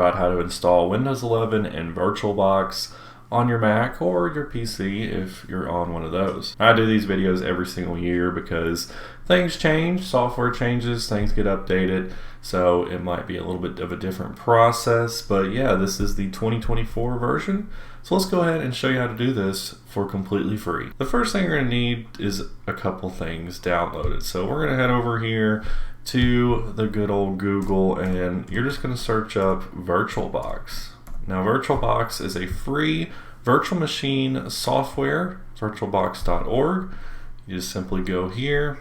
about how to install Windows 11 and VirtualBox on your Mac or your PC if you're on one of those. I do these videos every single year because things change, software changes, things get updated, so it might be a little bit of a different process. But yeah, this is the 2024 version. So let's go ahead and show you how to do this for completely free. The first thing you're going to need is a couple things downloaded. So we're going to head over here to the good old Google and you're just going to search up VirtualBox. Now VirtualBox is a free virtual machine software, virtualbox.org. You just simply go here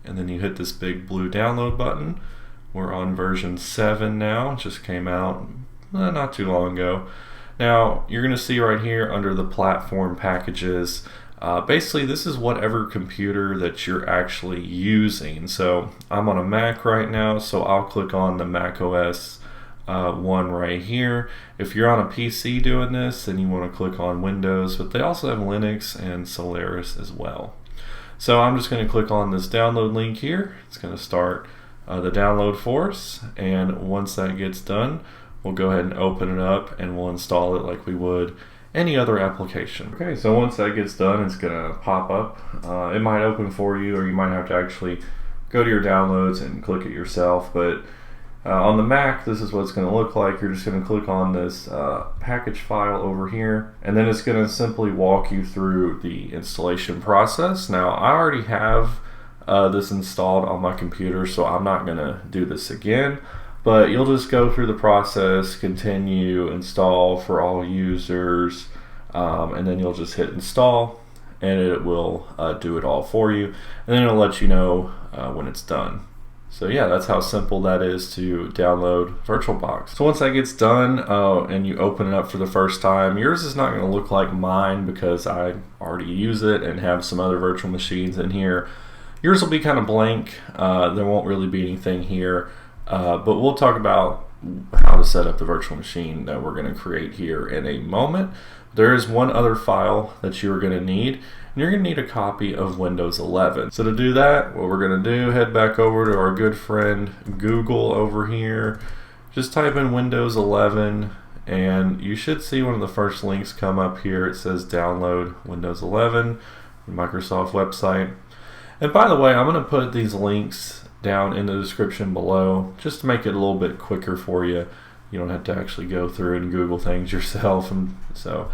and then you hit this big blue download button. We're on version 7 now, it just came out not too long ago. Now you're going to see right here under the platform packages, basically this is whatever computer that you're actually using. So I'm on a Mac right now, so I'll click on the Mac OS one right here. If you're on a PC doing this, then you want to click on Windows, but they also have Linux and Solaris as well. So I'm just going to click on this download link here. It's going to start the download for us, and once that gets done, we'll go ahead and open it up and we'll install it like we would any other application. Okay, so once that gets done, it's going to pop up. It might open for you, or you might have to actually go to your downloads and click it yourself, but on the Mac, this is what it's going to look like. You're just going to click on this package file over here, and then it's going to simply walk you through the installation process. Now, I already have this installed on my computer, so I'm not going to do this again, but you'll just go through the process, continue, install for all users, and then you'll just hit install, and it will do it all for you, and then it'll let you know when it's done. So yeah, that's how simple that is to download VirtualBox. So once that gets done and you open it up for the first time, yours is not going to look like mine because I already use it and have some other virtual machines in here. Yours will be kind of blank. There won't really be anything here, but we'll talk about how to set up the virtual machine that we're going to create here in a moment. There is one other file that you're going to need. You're going to need a copy of Windows 11. So to do that, what we're going to do, head back over to our good friend Google over here. Just type in Windows 11 and you should see one of the first links come up here. It says download Windows 11, the Microsoft website. And by the way, I'm going to put these links down in the description below just to make it a little bit quicker for you. You don't have to actually go through and Google things yourself, and so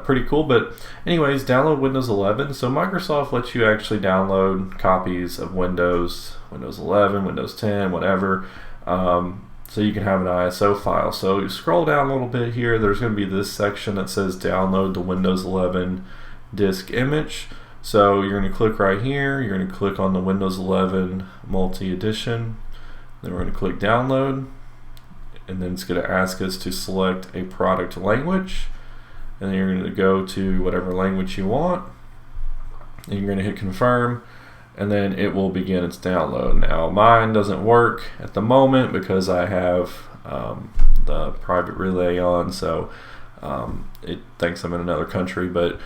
pretty cool. But anyways, download Windows 11. So Microsoft lets you actually download copies of Windows 11, Windows 10, whatever, so you can have an ISO file. So you scroll down a little bit here, there's going to be this section that says download the Windows 11 disk image. So you're going to click right here, you're going to click on the Windows 11 multi-edition, then we're going to click download, and then it's going to ask us to select a product language, and then you're going to go to whatever language you want, and you're going to hit confirm, and then it will begin its download. Now mine doesn't work at the moment because I have the private relay on, so it thinks I'm in another country, but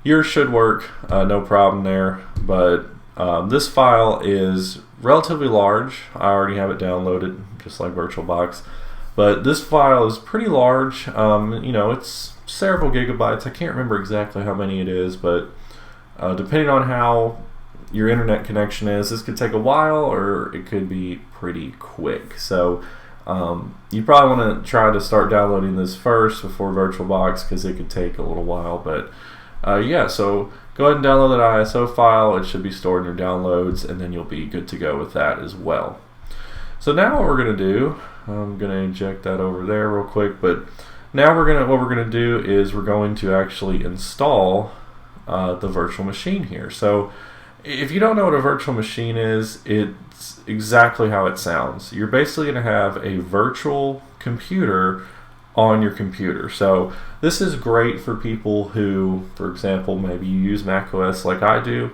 yours should work, no problem there. But this file is relatively large. I already have it downloaded just like VirtualBox, but this file is pretty large. You know, it's several gigabytes. I can't remember exactly how many it is, but depending on how your internet connection is, this could take a while or it could be pretty quick. So you probably want to try to start downloading this first before VirtualBox because it could take a little while. But yeah, so go ahead and download that ISO file. It should be stored in your downloads, and then you'll be good to go with that as well. So now what we're going to do, I'm going to inject that over there real quick, but now what we're going to do is we're going to actually install the virtual machine here. So if you don't know what a virtual machine is, it's exactly how it sounds. You're basically going to have a virtual computer on your computer. So this is great for people who, for example, maybe you use Mac OS like I do,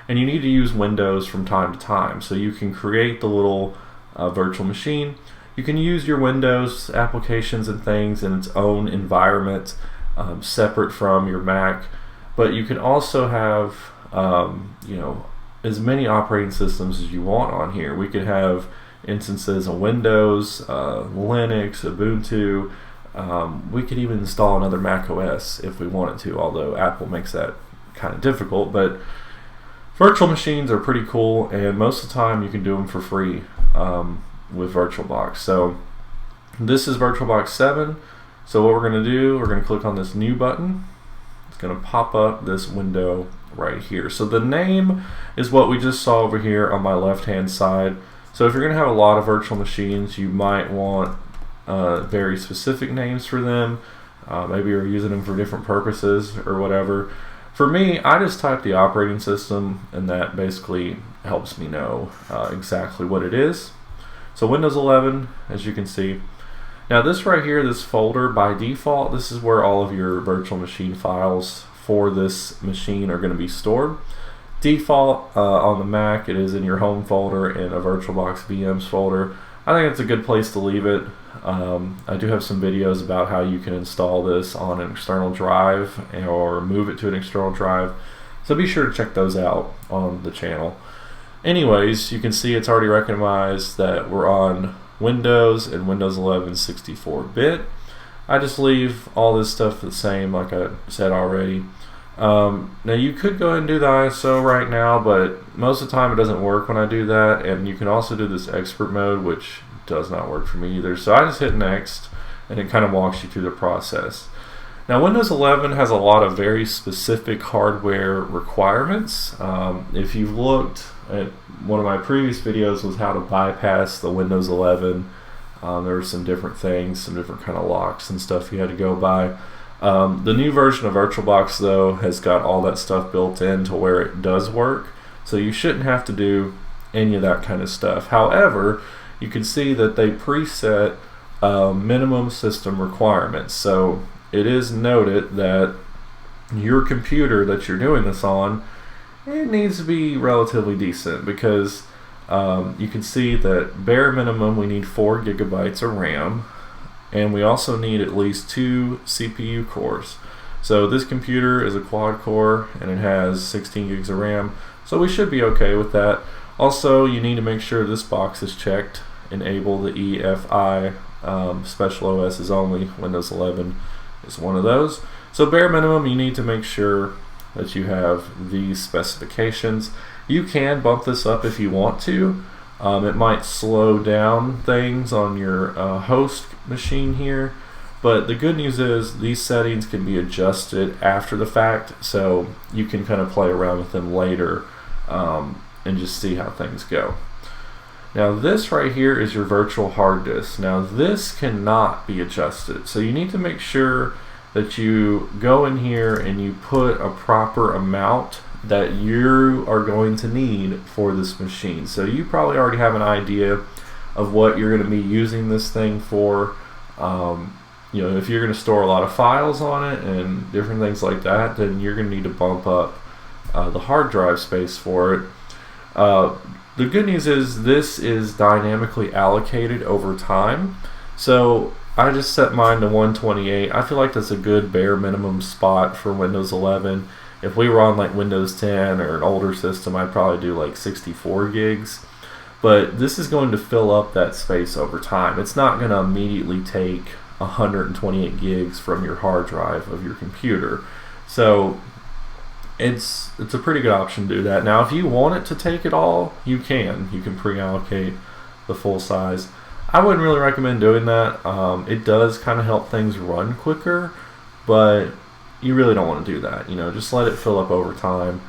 and you need to use Windows from time to time. So you can create the little virtual machine. You can use your Windows applications and things in its own environment, separate from your Mac, but you can also have you know, as many operating systems as you want on here. We could have instances of Windows, Linux, Ubuntu, We could even install another Mac OS if we wanted to, although Apple makes that kind of difficult. But virtual machines are pretty cool, and most of the time you can do them for free with VirtualBox. So this is VirtualBox 7. So what we're going to do, we're going to click on this new button. It's going to pop up this window right here. So the name is what we just saw over here on my left hand side. So if you're going to have a lot of virtual machines, you might want very specific names for them. Maybe you're using them for different purposes or whatever. For me, I just type the operating system, and that basically helps me know exactly what it is. So Windows 11, as you can see. Now this right here, this folder, by default, this is where all of your virtual machine files for this machine are going to be stored. Default on the Mac, it is in your home folder in a VirtualBox VMs folder. I think it's a good place to leave it. I do have some videos about how you can install this on an external drive or move it to an external drive, so be sure to check those out on the channel. Anyways, you can see it's already recognized that we're on Windows and Windows 11 64-bit. I just leave all this stuff the same, like I said already. Now you could go ahead and do the ISO right now, but most of the time it doesn't work when I do that, and you can also do this expert mode, which does not work for me either. So I just hit next, and it kind of walks you through the process. Now Windows 11 has a lot of very specific hardware requirements. If you've looked at one of my previous videos was how to bypass the Windows 11. There were some different things, some different kind of locks and stuff you had to go by. The new version of VirtualBox though has got all that stuff built in to where it does work, so you shouldn't have to do any of that kind of stuff. However, you can see that they preset minimum system requirements. So it is noted that your computer that you're doing this on, it needs to be relatively decent, because you can see that bare minimum we need 4 gigabytes of RAM, and we also need at least 2 CPU cores. So this computer is a quad core and it has 16 gigs of RAM, so we should be okay with that. Also, you need to make sure this box is checked. Enable the EFI Special OS is only. Windows 11 is one of those. So bare minimum, you need to make sure that you have these specifications. You can bump this up if you want to. It might slow down things on your host machine here, but the good news is these settings can be adjusted after the fact, so you can kind of play around with them later and just see how things go. Now this right here is your virtual hard disk. Now this cannot be adjusted, so you need to make sure that you go in here and you put a proper amount that you are going to need for this machine. So you probably already have an idea of what you're going to be using this thing for. You know, if you're going to store a lot of files on it and different things like that, then you're going to need to bump up the hard drive space for it. The good news is this is dynamically allocated over time. So I just set mine to 128. I feel like that's a good bare minimum spot for Windows 11. If we were on like Windows 10 or an older system, I'd probably do like 64 gigs. But this is going to fill up that space over time. It's not going to immediately take 128 gigs from your hard drive of your computer. So it's a pretty good option to do that. Now if you want it to take it all, you can pre-allocate the full size. I wouldn't really recommend doing that. It does kind of help things run quicker, but you really don't want to do that. You know, just let it fill up over time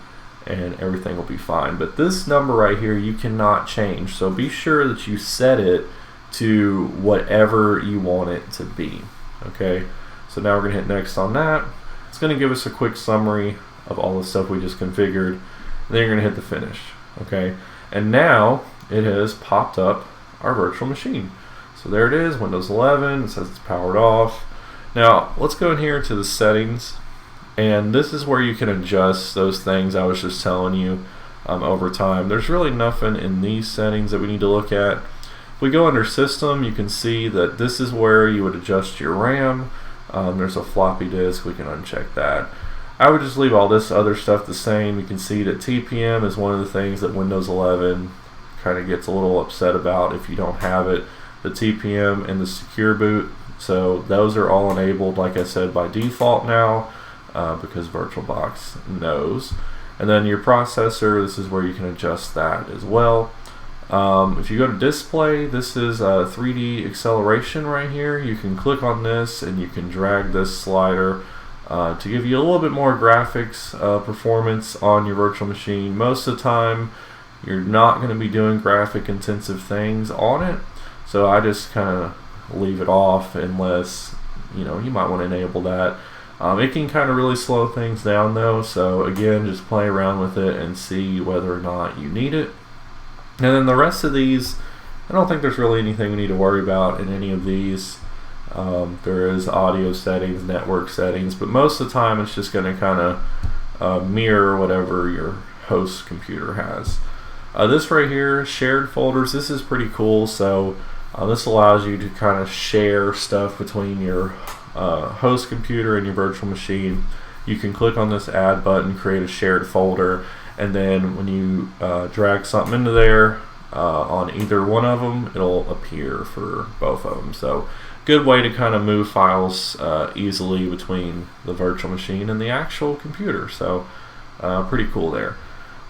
and everything will be fine. But this number right here you cannot change, so be sure that you set it to whatever you want it to be. Okay, so now we're going to hit next on that. It's going to give us a quick summary of all the stuff we just configured, and then you're going to hit the finish. Okay, and now it has popped up our virtual machine. So there it is, Windows 11. It says it's powered off. Now let's go in here to the settings, and this is where you can adjust those things I was just telling you over time. There's really nothing in these settings that we need to look at. If we go under system, you can see that this is where you would adjust your RAM. There's a floppy disk, we can uncheck that. I would just leave all this other stuff the same. You can see that TPM is one of the things that Windows 11 kind of gets a little upset about if you don't have it. The TPM and the secure boot So those are all enabled, like I said, by default now because VirtualBox knows. And then your processor, this is where you can adjust that as well. If you go to display, this is a 3D acceleration right here. You can click on this and you can drag this slider to give you a little bit more graphics performance on your virtual machine. Most of the time you're not going to be doing graphic intensive things on it, so I just kind of leave it off unless you might want to enable that. It can kind of really slow things down though, so again, just play around with it and see whether or not you need it. And then the rest of these, I don't think there's really anything we need to worry about in any of these. There is audio settings, network settings, but most of the time it's just going to kind of mirror whatever your host computer has. This right here, shared folders, this is pretty cool. So this allows you to kind of share stuff between your host computer and your virtual machine. You can click on this add button, create a shared folder, and then when you drag something into there on either one of them, it'll appear for both of them. So good way to kind of move files easily between the virtual machine and the actual computer. So pretty cool there.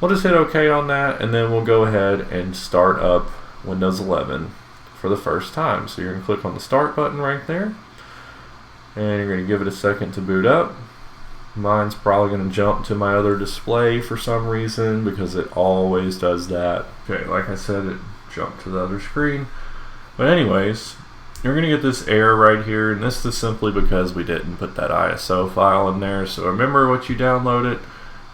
We'll just hit OK on that, and then we'll go ahead and start up Windows 11 for the first time. So you're going to click on the Start button right there, and you're going to give it a second to boot up. Mine's probably going to jump to my other display for some reason because it always does that. Okay, like I said, it jumped to the other screen. But anyways, you're going to get this error right here, and this is simply because we didn't put that ISO file in there. So remember what you downloaded.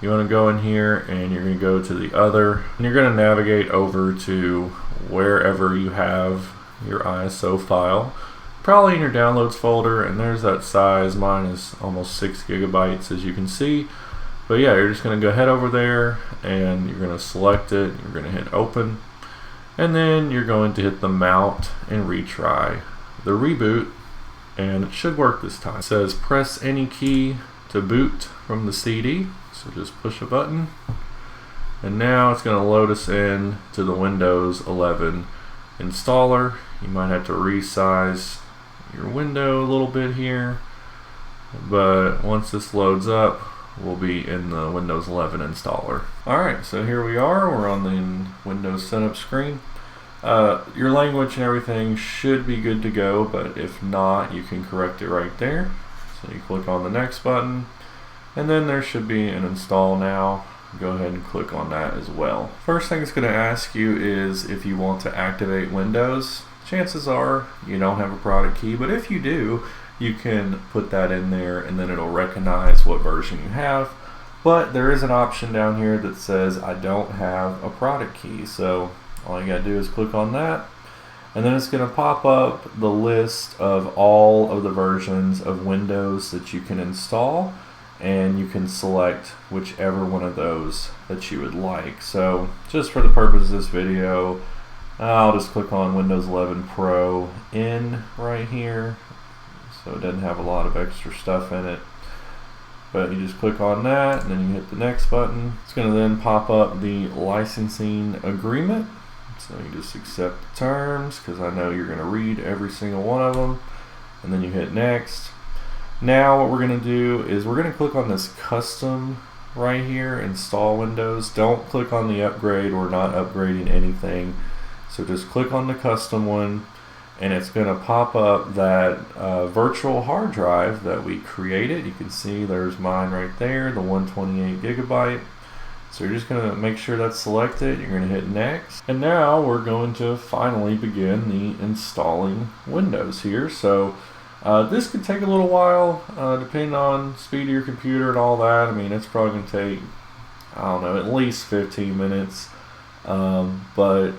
You want to go in here and you're going to go to the other, and you're going to navigate over to wherever you have your ISO file, probably in your downloads folder, and there's that size. Mine is almost 6 gigabytes, as you can see. But yeah, you're just going to go head over there and you're going to select it, you're going to hit open, and then you're going to hit the mount and retry the reboot, and it should work this time. It says press any key to boot from the CD. So just push a button, and now it's going to load us in to the Windows 11 installer. You might have to resize your window a little bit here, but once this loads up, we'll be in the Windows 11 installer. Alright, so here we are. We're on the Windows setup screen. Your language and everything should be good to go, but if not, you can correct it right there. So you click on the next button, and then there should be an install now. Go ahead and click on that as well. First thing it's going to ask you is if you want to activate Windows. Chances are you don't have a product key, but if you do, you can put that in there and then it'll recognize what version you have. But there is an option down here that says I don't have a product key, so all you gotta do is click on that, and then it's going to pop up the list of all of the versions of Windows that you can install, and you can select whichever one of those that you would like. So just for the purpose of this video, I'll just click on Windows 11 Pro in right here, so it doesn't have a lot of extra stuff in it. But you just click on that, and then you hit the next button. It's going to then pop up the licensing agreement. So you just accept the terms, because I know you're going to read every single one of them, and then you hit next. Now what we're going to do is we're going to click on this custom right here, install Windows. Don't click on the upgrade. We're not upgrading anything. So just click on the custom one, and it's going to pop up that virtual hard drive that we created. You can see there's mine right there, the 128 gigabyte. So you're just going to make sure that's selected. You're going to hit next. And now we're going to finally begin the installing Windows here. So this could take a little while, depending on speed of your computer and all that. I mean, it's probably going to take, I don't know, at least 15 minutes. But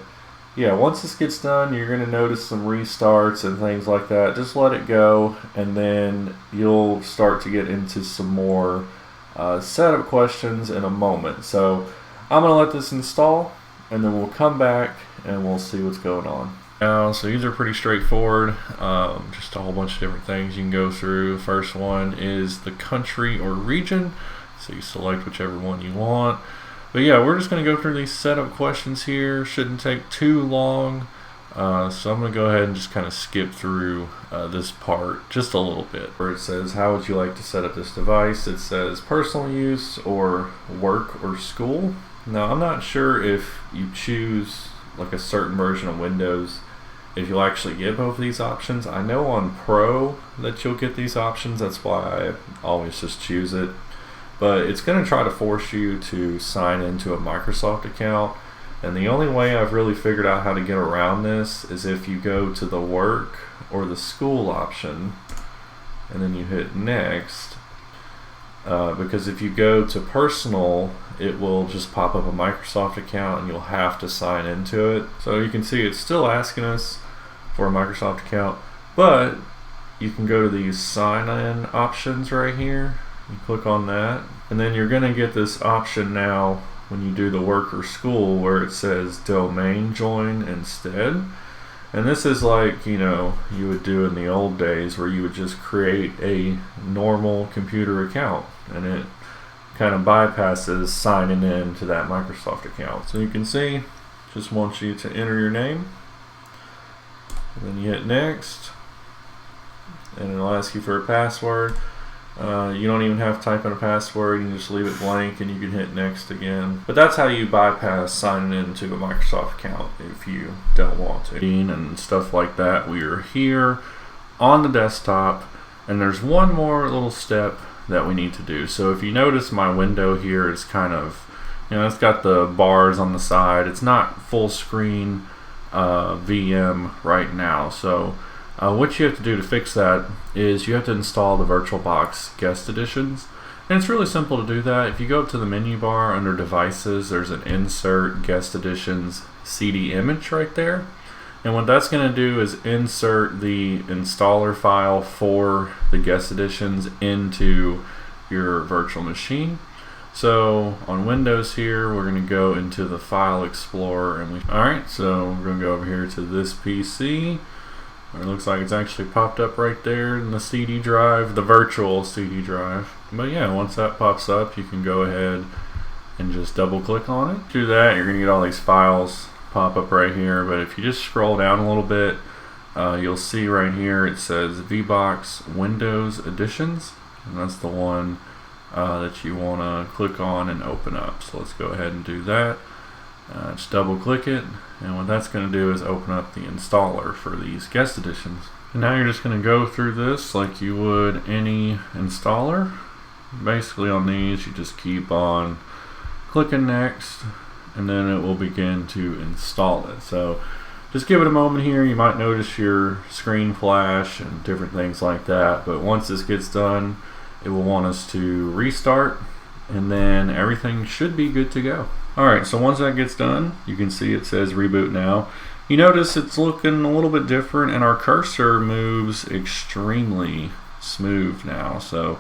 yeah, once this gets done, you're going to notice some restarts and things like that. Just let it go, and then you'll start to get into some more setup questions in a moment. So I'm going to let this install, and then we'll come back and we'll see what's going on. So these are pretty straightforward, just a whole bunch of different things you can go through. The first one is the country or region, so you select whichever one you want. But yeah, we're just going to go through these setup questions here. Shouldn't take too long. So I'm going to go ahead and just kind of skip through this part just a little bit, where it says how would you like to set up this device. It says personal use or work or school. Now I'm not sure if you choose like a certain version of Windows if you'll actually get both of these options. I know on Pro that you'll get these options, that's why I always just choose it. But it's going to try to force you to sign into a Microsoft account, and the only way I've really figured out how to get around this is if you go to the work or the school option and then you hit next, because if you go to personal, it will just pop up a Microsoft account and you'll have to sign into it. So you can see it's still asking us for a Microsoft account, but you can go to these sign in options right here. You click on that, and then you're going to get this option now when you do the work or school where it says domain join instead. And this is like, you know, you would do in the old days where you would just create a normal computer account and it kind of bypasses signing in to that Microsoft account. So you can see, just wants you to enter your name, and then you hit next, and it'll ask you for a password. You don't even have to type in a password, you can just leave it blank and you can hit next again. But that's how you bypass signing into a Microsoft account if you don't want to. And stuff like that. We are here on the desktop, and there's one more little step that we need to do. So if you notice, my window here is kind of, you know, it's got the bars on the side. It's not full screen VM right now. So what you have to do to fix that is you have to install the VirtualBox guest editions, and it's really simple to do that. If you go up to the menu bar under devices, there's an insert guest editions CD image right there, and what that's going to do is insert the installer file for the guest editions into your virtual machine. So on Windows here, we're going to go into the File Explorer, and alright, so we're going to go over here to this PC. It looks like it's actually popped up right there in the CD drive, the virtual CD drive. But yeah, once that pops up, you can go ahead and just double click on it. Do that, you're going to get all these files pop up right here. But if you just scroll down a little bit, you'll see right here it says VBox Windows Editions, and that's the one that you want to click on and open up. So let's go ahead and do that. Just double click it, and what that's going to do is open up the installer for these guest editions. And now you're just going to go through this like you would any installer. Basically on these, you just keep on clicking next, and then it will begin to install it. So just give it a moment here. You might notice your screen flash and different things like that, but once this gets done, it will want us to restart, and then everything should be good to go. Alright, so once that gets done, you can see it says reboot now. You notice it's looking a little bit different, and our cursor moves extremely smooth now. So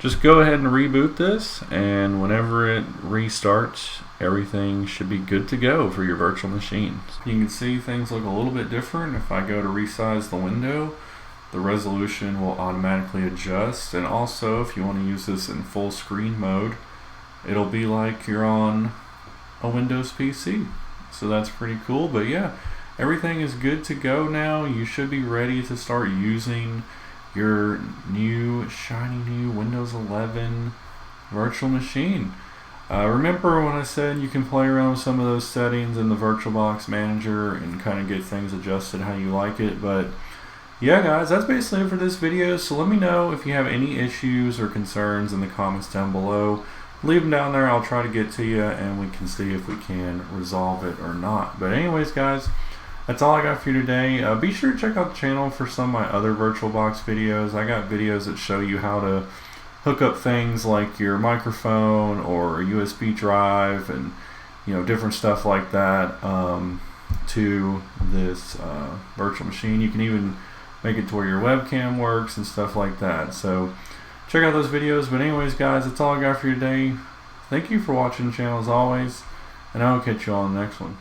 just go ahead and reboot this, and whenever it restarts, everything should be good to go for your virtual machine. You can see things look a little bit different. If I go to resize the window, the resolution will automatically adjust, and also if you want to use this in full screen mode, it'll be like you're on a Windows PC. So that's pretty cool. But yeah, everything is good to go now. You should be ready to start using your new shiny new Windows 11 virtual machine. Remember when I said you can play around with some of those settings in the VirtualBox manager and kind of get things adjusted how you like it. But yeah guys, that's basically it for this video. So let me know if you have any issues or concerns in the comments down below. Leave them down there, I'll try to get to you, and we can see if we can resolve it or not. But anyways guys, that's all I got for you today. Be sure to check out the channel for some of my other VirtualBox videos. I got videos that show you how to hook up things like your microphone or a USB drive and different stuff like that to this virtual machine. You can even make it to where your webcam works and stuff like that. So check out those videos. But anyways guys, that's all I got for you today. Thank you for watching the channel as always, and I'll catch you on the next one.